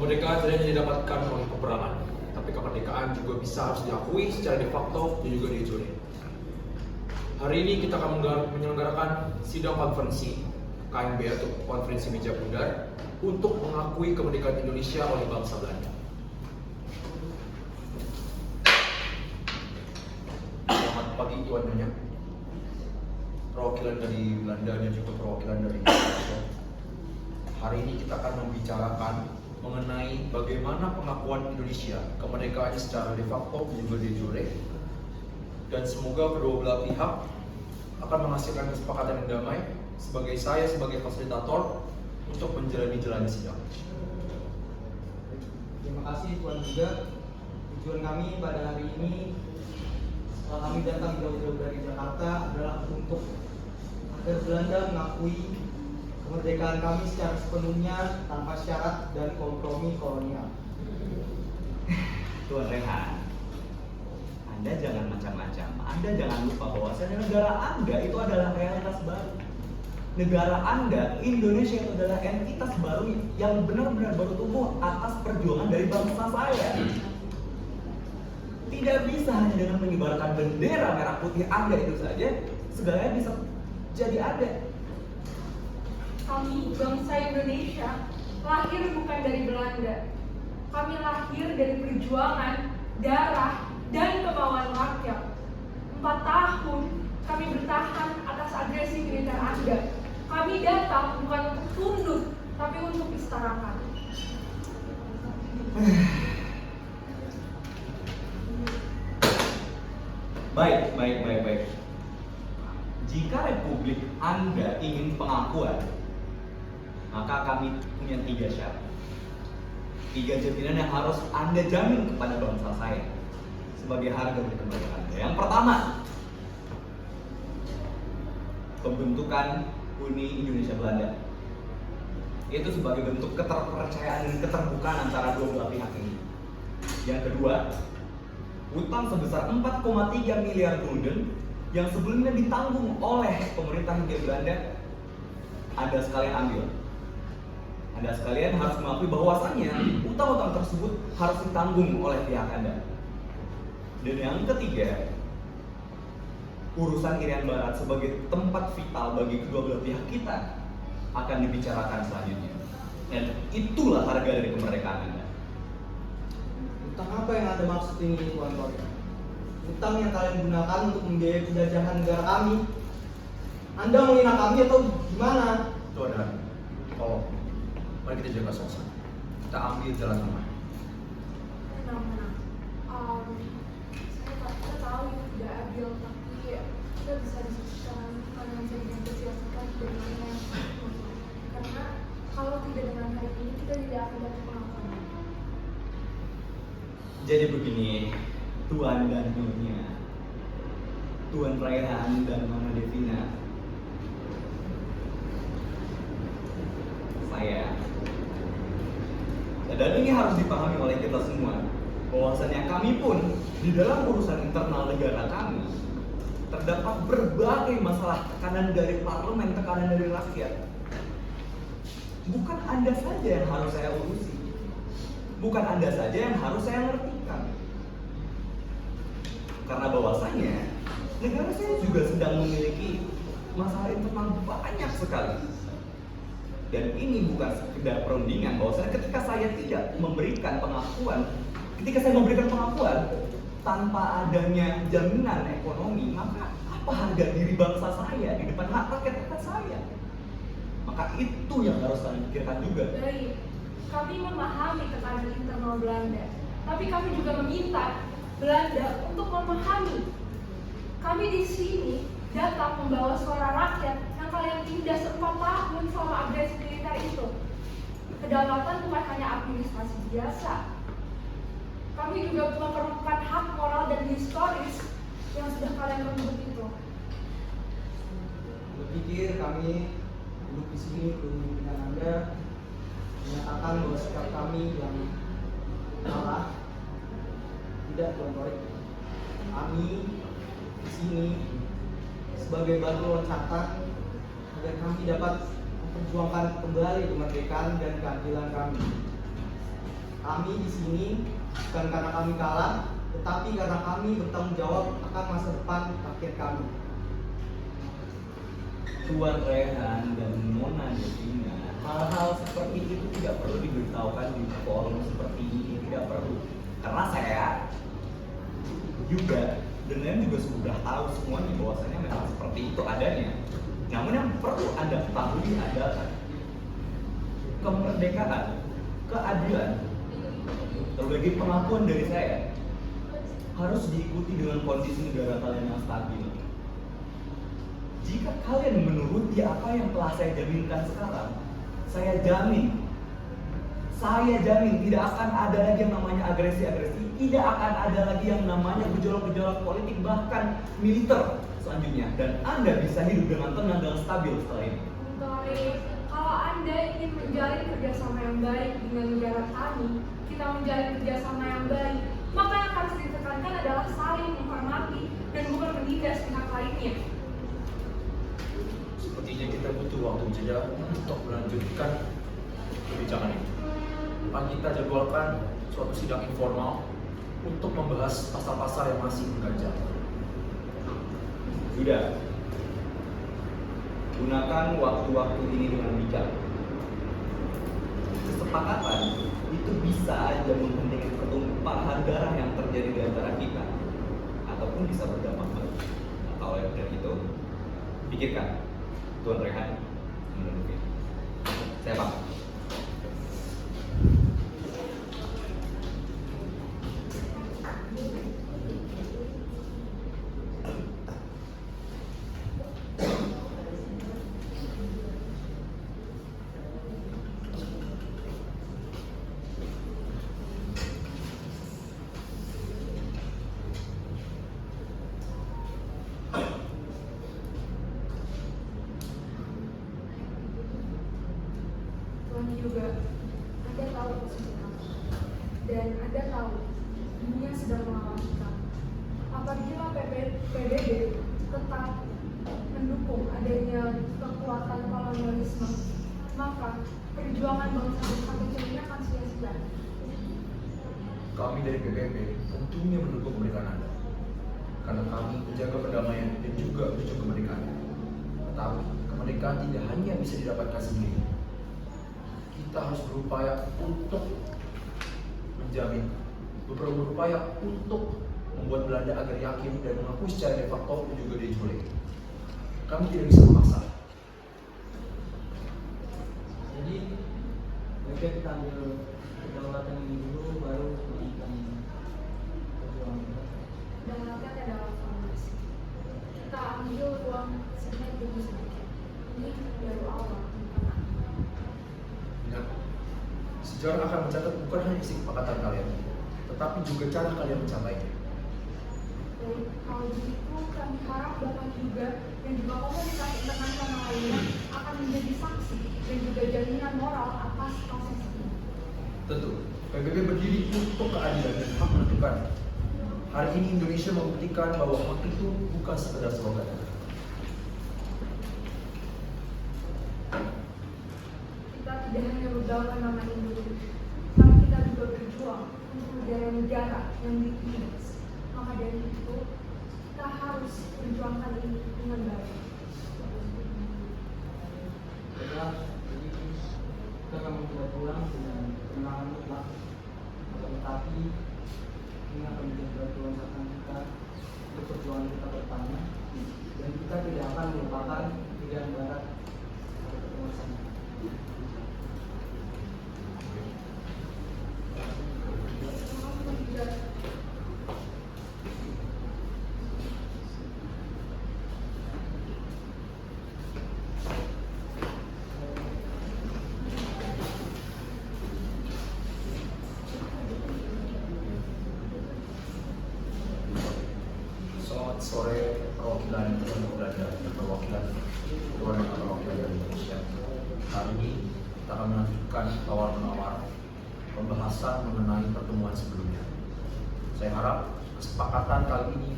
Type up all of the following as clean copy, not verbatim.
Kemerdekaan tidak hanya didapatkan oleh peperangan, tapi kemerdekaan juga bisa harus diakui secara de facto dan juga de jure. Hari ini kita akan menyelenggarakan sidang konferensi KMB atau Konferensi Meja Bundar untuk mengakui kemerdekaan Indonesia oleh bangsa Belanda. Selamat pagi Tuan Nyonya, perwakilan dari Belanda dan juga perwakilan dari Indonesia. Hari ini kita akan membicarakan mengenai bagaimana pengakuan Indonesia kemerdekaannya secara de facto dan juga de jure, dan semoga kedua belah pihak akan menghasilkan kesepakatan yang damai sebagai fasilitator untuk menjalani sidang. Terima kasih Tuan juga. Tujuan kami pada hari ini setelah kami datang jauh-jauh dari Jakarta adalah untuk agar Belanda mengakui kemerdekaan kami secara sepenuhnya tanpa syarat dan kompromi kolonial. Tuan Rehan, Anda jangan macam-macam. Anda jangan lupa bahwasanya negara Anda itu adalah realitas baru. Negara Anda, Indonesia itu adalah entitas baru yang benar-benar baru tumbuh atas perjuangan dari bangsa saya. Tidak bisa hanya dengan mengibarkan bendera merah putih Anda itu saja, segalanya bisa jadi ada. Kami, bangsa Indonesia, lahir bukan dari Belanda. Kami lahir dari perjuangan, darah, dan kemauan rakyat. 4 tahun kami bertahan atas agresi militer Anda. Kami datang bukan untuk tunduk, tapi untuk istarahat. Baik. Jika Republik Anda ingin pengakuan, maka kami punya 3 syarat. 3 jaminan yang harus Anda jamin kepada bangsa saya sebagai harga dari kemerdekaan. Yang pertama, pembentukan Uni Indonesia Belanda. Itu sebagai bentuk keterpercayaan dan keterbukaan antara dua belah pihak ini. Yang kedua, utang sebesar 4,3 miliar gulden yang sebelumnya ditanggung oleh pemerintah Hindia Belanda, Anda sekalian ambil. Anda sekalian harus mengakui bahwasannya utang-utang tersebut harus ditanggung oleh pihak Anda. Dan yang ketiga, urusan Irian Barat sebagai tempat vital bagi kedua belah pihak kita akan dibicarakan selanjutnya. Dan itulah harga dari kemerdekaan Anda. Utang apa yang Anda maksud ini, Tuan Tori? Utang yang kalian gunakan untuk membiayai penjajahan negara kami. Anda menghina kami atau gimana? Tuan Han, tolong, mari kita jaga suasana. Kita ambil jalan tengah. Tenang. Saya tahu itu tidak adil, tapi kita bisa diskusikan karena bisa dinegosiasikan dengan karena kalau tidak dengan hari ini kita tidak akan dapat pengakuan. Jadi begini, Tuan dan Nyonya, Tuan Raihan dan Mama Devina, saya, dan ini harus dipahami oleh kita semua, bahwasannya kami pun di dalam urusan internal negara kami terdapat berbagai masalah, tekanan dari parlemen, tekanan dari rakyat. Bukan Anda saja yang harus saya urusi, bukan Anda saja yang harus saya ngertikan. Karena bahwasanya negara saya juga sedang memiliki masalah internal banyak sekali. Dan ini bukan sekedar perundingan, bahwasanya ketika saya memberikan pengakuan tanpa adanya jaminan ekonomi, maka apa harga diri bangsa saya di depan hak rakyat saya? Maka itu yang harus kami pikirkan juga. Baik, kami memahami tekanan internal Belanda, tapi kami juga meminta Belanda untuk memahami. Kami di sini datang membawa suara rakyat yang kalian tindas 4 tahun selama agresi militer itu. Kedaulatan bukan hanya administrasi biasa. Kami juga memperlukan hak moral dan historis yang sudah kalian rebut itu. Berpikir kami duduk di sini dengan Anda menyatakan bahwa sikap kami yang salah. Tidak, Tuan Tori. Kami di sini sebagai batu loncatan agar kami dapat memperjuangkan kembali kemerdekaan dan keadilan kami. Kami di sini bukan karena kami kalah, tetapi karena kami bertanggung jawab akan masa depan rakyat kami. Tuan Rehan dan Mona Devina, hal-hal seperti itu tidak perlu diberitahukan di forum seperti ini, tidak perlu. Karena saya juga dan juga sudah tahu semuanya bahwasanya memang seperti itu adanya. Namun yang perlu Anda ketahui adalah kemerdekaan, keadilan, berbagai pengakuan dari saya harus diikuti dengan kondisi negara kalian yang stabil. Jika kalian menuruti apa yang telah saya jaminkan sekarang, saya jamin tidak akan ada lagi yang namanya agresi-agresi, tidak akan ada lagi yang namanya gejolak-gejolak politik bahkan militer selanjutnya, dan Anda bisa hidup dengan tenang dan stabil setelah ini. Baik, kalau Anda ingin menjalin kerjasama yang baik dengan negara kami, kita menjalin kerjasama yang baik, maka yang harus ditekankan adalah saling menghormati dan bukan menindas pihak lainnya. Sepertinya kita butuh waktu jeda untuk melanjutkan perbincangan ini. Akan kita jadwalkan suatu sidang informal untuk membahas pasal-pasal yang masih mengganjal. Sudah. Gunakan waktu-waktu ini dengan bijak. Kesepakatan itu bisa aja menghentikan pertumpahan darah yang terjadi di antara kita, ataupun bisa berdampak baik. Nah, kalau yang dari itu, pikirkan, Tuan Rehan menurut saya paham. Tuhan juga, Anda tahu posisi kamu, dan Anda tahu dunia sedang mengawasi kamu. Apabila PBB tetap mendukung adanya kekuatan kolonialisme, maka perjuangan bangsa kecil ini akan sia-sia. Kami dari PBB tentunya mendukung kemerdekaan Anda, karena kami menjaga perdamaian dan juga menuju kemerdekaan. Tetapi kemerdekaan tidak hanya bisa didapatkan sendiri. Kita harus berupaya untuk menjamin, berupaya untuk membuat Belanda agar yakin dan mengakui secara de facto dan juga de jure. Kami tidak bisa memaksa. Jadi mereka kita ambil kedaulatan ini dulu, baru melanjutkan perjuangan kita. Dan rakyat adalah fondasi. Kita ambil ruang sedikit demi sedikit. Ini baru awal. Ingat, sejarah akan mencatat bukan hanya isi kesepakatan kalian, tetapi juga cara kalian mencapainya. Baik, kalau begitu kami harap Bapak juga dan juga komunitas internasional lainnya akan menjadi saksi dan juga jaminan moral atas proses ini. Tentu, PBB berdiri untuk keadilan dan hak menentukan. Hari ini Indonesia membuktikan bahwa hak itu bukan sekedar slogan. Kita tidak hanya bergaulkan nama Indonesia, tapi kita juga berjuang untuk negara-negara yang ditindas. Maka dari itu, kita harus perjuangkan ini dengan baik. Baiklah, jadi kita memang tidak pulang dengan kemenangan mutlak, tetapi ini akan menjadi batu loncatan kita untuk perjuangan kita bertanya, dan kita tidak akan melupakan pilihan barat atau penguasaan. Selamat sore perwakilan Belanda dan perwakilan Tuan dan perwakilan dari Indonesia. Hari ini kita akan melanjutkan tawar-menawar pembahasan mengenai pertemuan sebelumnya. Saya harap kesepakatan kali ini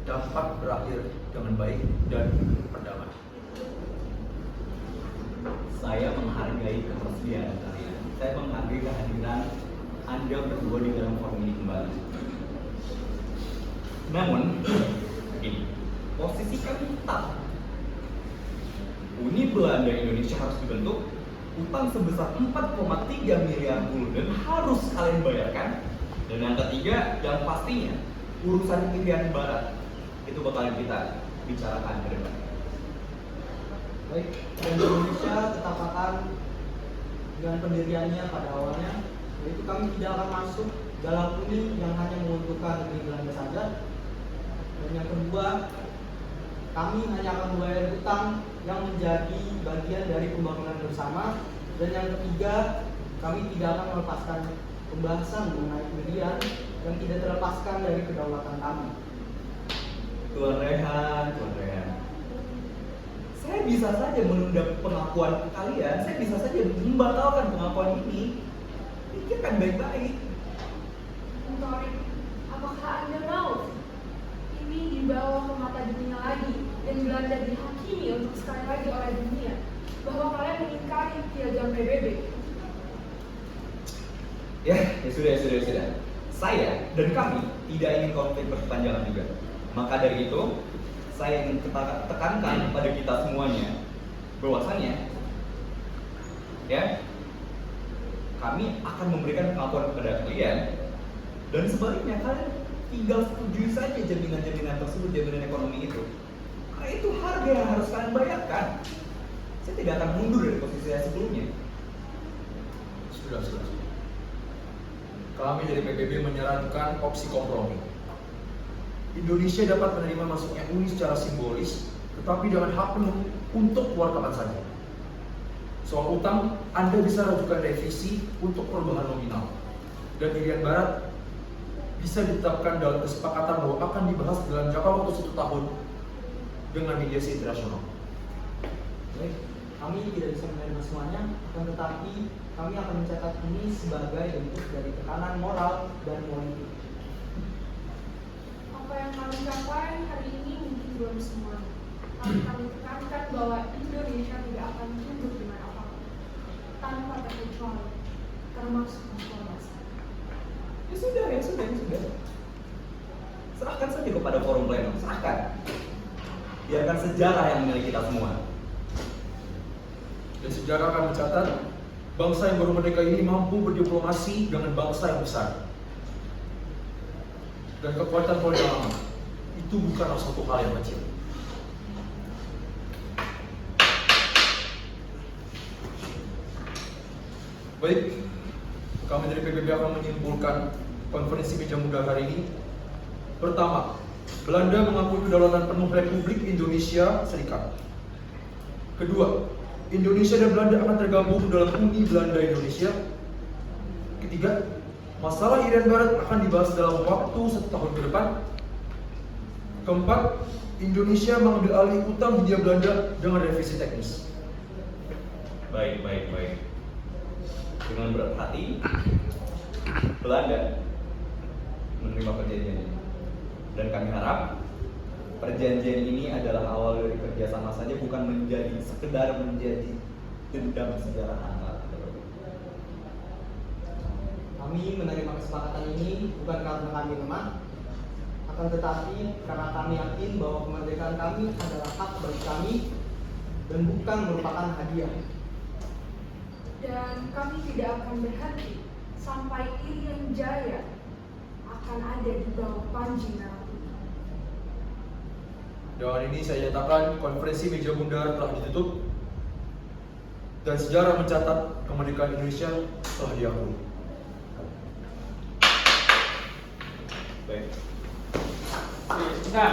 dapat berakhir dengan baik dan berdamai. Saya menghargai ketersediaan kalian. Saya menghargai kehadiran Anda berdua di dalam forum ini kembali. Namun, ini posisi kami tetap. Uni Belanda Indonesia harus dibentuk, utang sebesar 4,3 miliar gulden harus kalian bayarkan. Dan yang ketiga, yang pastinya urusan Irian Barat itu bakalan kita bicarakan ke depan. Baik, dan Indonesia tetap akan dengan pendiriannya pada awalnya, yaitu kami tidak akan masuk dalam uni yang hanya menguntungkan negeri Belanda saja. Dan yang kedua, kami hanya akan membayar utang yang menjadi bagian dari pembangunan bersama. Dan yang ketiga, kami tidak akan melepaskan pembahasan mengenai pendirian yang tidak terlepaskan dari kedaulatan kami. Tuan Rehan. Saya bisa saja menunda pengakuan kalian, saya bisa saja membatalkan pengakuan ini. Pikirkan baik-baik. Tori, apakah Anda mau ini dibawa ke mata dunia lagi dan Belanda dihakimi untuk sekali lagi oleh dunia bahwa kalian mengingkari piagam PBB? Ya sudah. Saya dan kami tidak ingin konflik berkepanjangan juga. Maka dari itu, saya ingin tekankan kepada kita semuanya bahwasanya ya, kami akan memberikan pengakuan kepada kalian, dan sebaliknya kalian tinggal setujui saja jaminan-jaminan tersebut, jaminan ekonomi itu. Karena itu harga yang harus kalian bayarkan. Saya tidak akan mundur dari posisi saya sebelumnya. Sudah. Kami dari PBB menyarankan opsi kompromi. Indonesia dapat menerima masuknya uni secara simbolis, tetapi dengan hak penuh untuk keluar kapan saja. Soal utang, Anda bisa ajukan revisi untuk perubahan nominal. Dan Irian Barat bisa ditetapkan dalam kesepakatan bahwa akan dibahas dalam jangka waktu 1 tahun dengan mediasi internasional. Baik, kami tidak bisa menerima semuanya, akan tetapi kami akan mencatat ini sebagai bentuk dari tekanan moral dan politik. Apa yang kami capai hari ini mungkin belum semuanya. Tapi kami tekankan bahwa Indonesia tidak akan tunduk dengan apapun, tanpa terkecuali, termasuk masalah. Ya sudah. Serahkan saja kepada forum pleno, serahkan. Biarkan sejarah yang milik kita semua. Dan sejarah akan mencatat bangsa yang baru merdeka ini mampu berdiplomasi dengan bangsa yang besar. Dan kekuatan kolonial itu bukanlah suatu hal yang kecil. Baik, kami dari PBB akan menyimpulkan konferensi meja muda hari ini. Pertama, Belanda mengakui kedaulatan penuh Republik Indonesia Serikat. Kedua, Indonesia dan Belanda akan tergabung dalam Uni Belanda Indonesia. Ketiga, masalah Irian Barat akan dibahas dalam waktu 1 tahun ke depan. Keempat, Indonesia mengambil alih utang Hindia Belanda dengan revisi teknis. Baik. Dengan berat hati, Belanda menerima perjanjian ini. Dan kami harap perjanjian ini adalah awal dari kerjasama saja, bukan sekedar menjadi dendam sejarah antar. Kami menerima kesepakatan ini bukan karena kami lemah, akan tetapi karena kami yakin bahwa kemerdekaan kami adalah hak bagi kami dan bukan merupakan hadiah. Dan kami tidak akan berhenti sampai Irian Jaya akan ada di bawah panji merah putih. Dengan ini saya nyatakan konferensi meja bundar telah ditutup dan sejarah mencatat kemerdekaan Indonesia telah diakui. Baik. Nah.